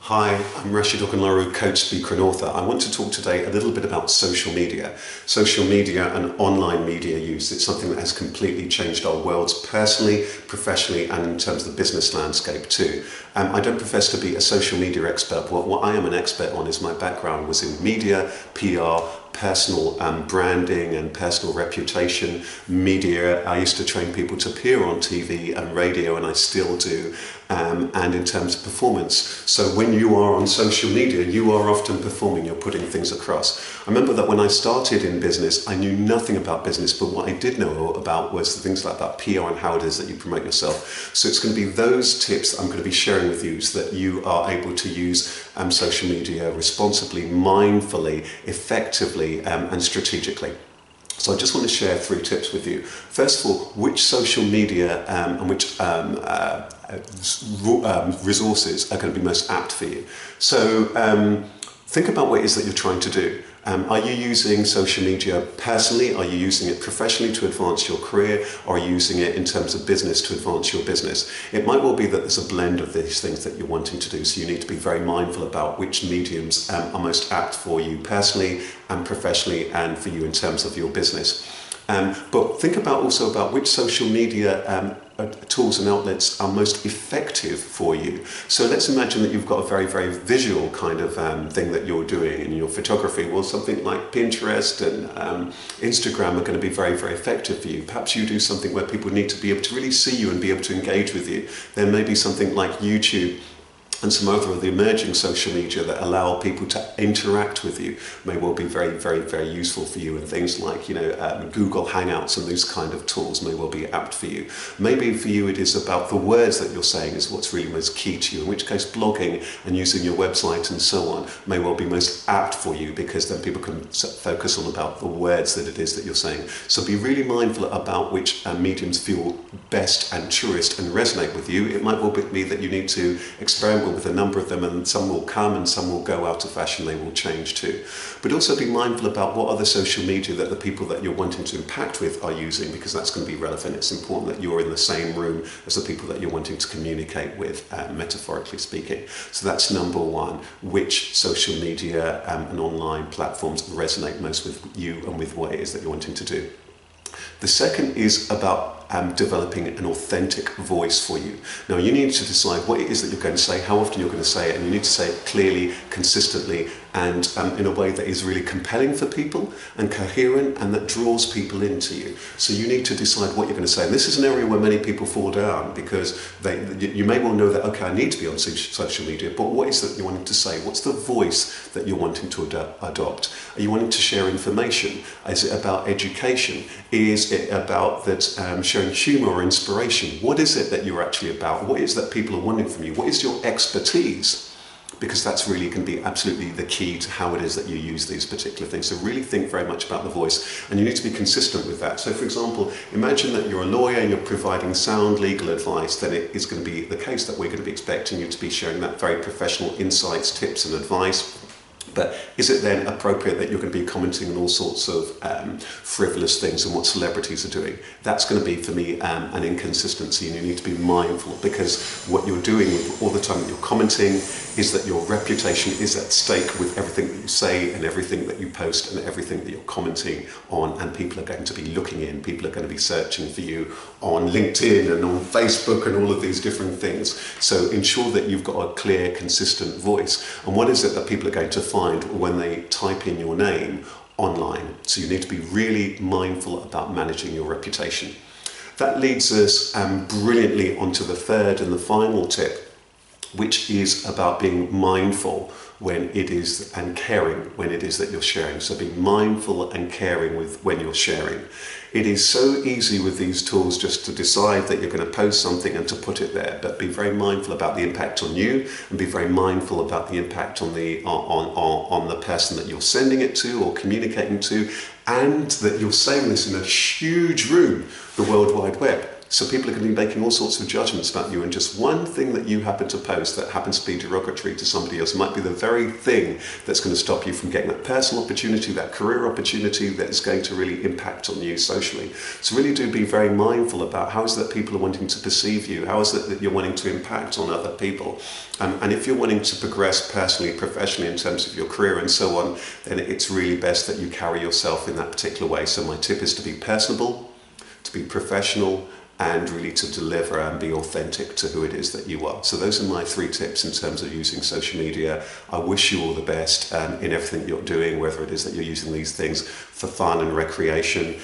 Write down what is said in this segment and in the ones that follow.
Hi, I'm Rashid Ogunlaru, coach, speaker and author. I want to talk today a little bit about social media. Social media and online media use. It's something that has completely changed our worlds personally, professionally and in terms of the business landscape too. I don't profess to be a social media expert. What I am an expert on is my background was in media, PR, personal branding and personal reputation, media. I used to train people to appear on TV and radio, and I still do, and in terms of performance. So when you are on social media, you are often performing, you're putting things across. I remember that when I started in business, I knew nothing about business, but what I did know about was the things like that PR and how it is that you promote yourself. So it's going to be those tips that I'm going to be sharing with you so that you are able to use social media responsibly, mindfully, effectively, and strategically. So I just want to share 3 tips with you. First of all, which social media and which resources are going to be most apt for you. So think about what it is that you're trying to do. Are you using social media personally? Are you using it professionally to advance your career? Or are you using it in terms of business to advance your business? It might well be that there's a blend of these things that you're wanting to do, so you need to be very mindful about which mediums are most apt for you personally and professionally and for you in terms of your business. But think about also about which social media tools and outlets are most effective for you. So let's imagine that you've got a very, very visual kind of thing that you're doing in your photography. Well, something like Pinterest and Instagram are going to be very, very effective for you. Perhaps you do something where people need to be able to really see you and be able to engage with you. There may be something like YouTube and some other of the emerging social media that allow people to interact with you may well be very, very, very useful for you. And things like, Google Hangouts and those kind of tools may well be apt for you. Maybe for you it is about the words that you're saying is what's really most key to you, in which case blogging and using your website and so on may well be most apt for you, because then people can focus on about the words that it is that you're saying. So be really mindful about which mediums feel best and truest and resonate with you. It might well be that you need to experiment with a number of them, and some will come and some will go out of fashion, they will change too. But also be mindful about what other social media that the people that you're wanting to impact with are using, because that's going to be relevant. It's important that you're in the same room as the people that you're wanting to communicate with, metaphorically speaking. So that's number 1, which social media and online platforms resonate most with you and with what it is that you're wanting to do. The second is about developing an authentic voice for you. Now you need to decide what it is that you're going to say, how often you're going to say it, and you need to say it clearly, consistently, and in a way that is really compelling for people and coherent and that draws people into you. So you need to decide what you're going to say. And this is an area where many people fall down, because you may well know that, okay, I need to be on social media, but what is it you're wanting to say? What's the voice that you're wanting to adopt? Are you wanting to share information? Is it about education? Is it about that showing humour or inspiration? What is it that you're actually about? What is that people are wanting from you? What is your expertise? Because that's really can be absolutely the key to how it is that you use these particular things. So really think very much about the voice, and you need to be consistent with that. So for example, imagine that you're a lawyer and you're providing sound legal advice. Then it is going to be the case that we're going to be expecting you to be sharing that very professional insights, tips and advice. But is it then appropriate that you're going to be commenting on all sorts of frivolous things and what celebrities are doing? That's going to be, for me, an inconsistency, and you need to be mindful, because what you're doing all the time that you're commenting is that your reputation is at stake with everything that you say and everything that you post and everything that you're commenting on, and people are going to be looking in, people are going to be searching for you on LinkedIn and on Facebook and all of these different things. So ensure that you've got a clear, consistent voice. And what is it that people are going to find when they type in your name online? So you need to be really mindful about managing your reputation. That leads us brilliantly onto the third and the final tip, which is about being mindful when it is, and caring when it is that you're sharing. So be mindful and caring with when you're sharing. It is so easy with these tools just to decide that you're going to post something and to put it there, but be very mindful about the impact on you, and be very mindful about the impact on the person that you're sending it to or communicating to, and that you're saying this in a huge room, the World Wide Web. So people are going to be making all sorts of judgments about you, and just one thing that you happen to post that happens to be derogatory to somebody else might be the very thing that's going to stop you from getting that personal opportunity, that career opportunity that is going to really impact on you socially. So really do be very mindful about how is it that people are wanting to perceive you, how is it that you're wanting to impact on other people. And if you're wanting to progress personally, professionally in terms of your career and so on, then it's really best that you carry yourself in that particular way. So my tip is to be personable, to be professional, and really to deliver and be authentic to who it is that you are. So those are my 3 tips in terms of using social media. I wish you all the best in everything you're doing, whether it is that you're using these things for fun and recreation,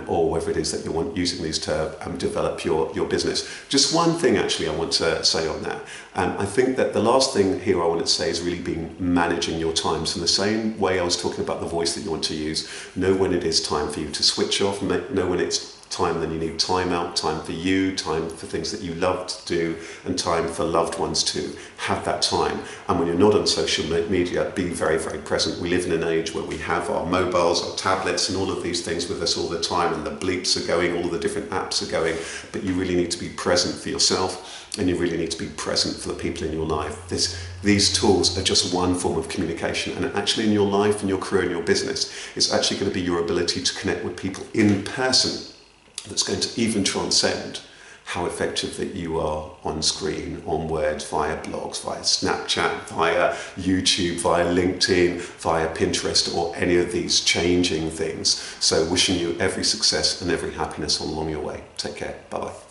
or whether it is that you're using these to develop your business. Just one thing actually I want to say on that. I think that the last thing here I want to say is really being managing your time. So in the same way I was talking about the voice that you want to use, know when it is time for you to switch off, know when it's time then you need time out, time for you, time for things that you love to do, and time for loved ones to have that time. And when you're not on social media, be very, very present. We live in an age where we have our mobiles, our tablets, and all of these things with us all the time, and the bleeps are going, all of the different apps are going, but you really need to be present for yourself, and you really need to be present for the people in your life. These tools are just one form of communication, and actually in your life and your career and your business, it's actually going to be your ability to connect with people in person that's going to even transcend how effective that you are on screen, on Word, via blogs, via Snapchat, via YouTube, via LinkedIn, via Pinterest, or any of these changing things. So wishing you every success and every happiness along your way. Take care. Bye-bye.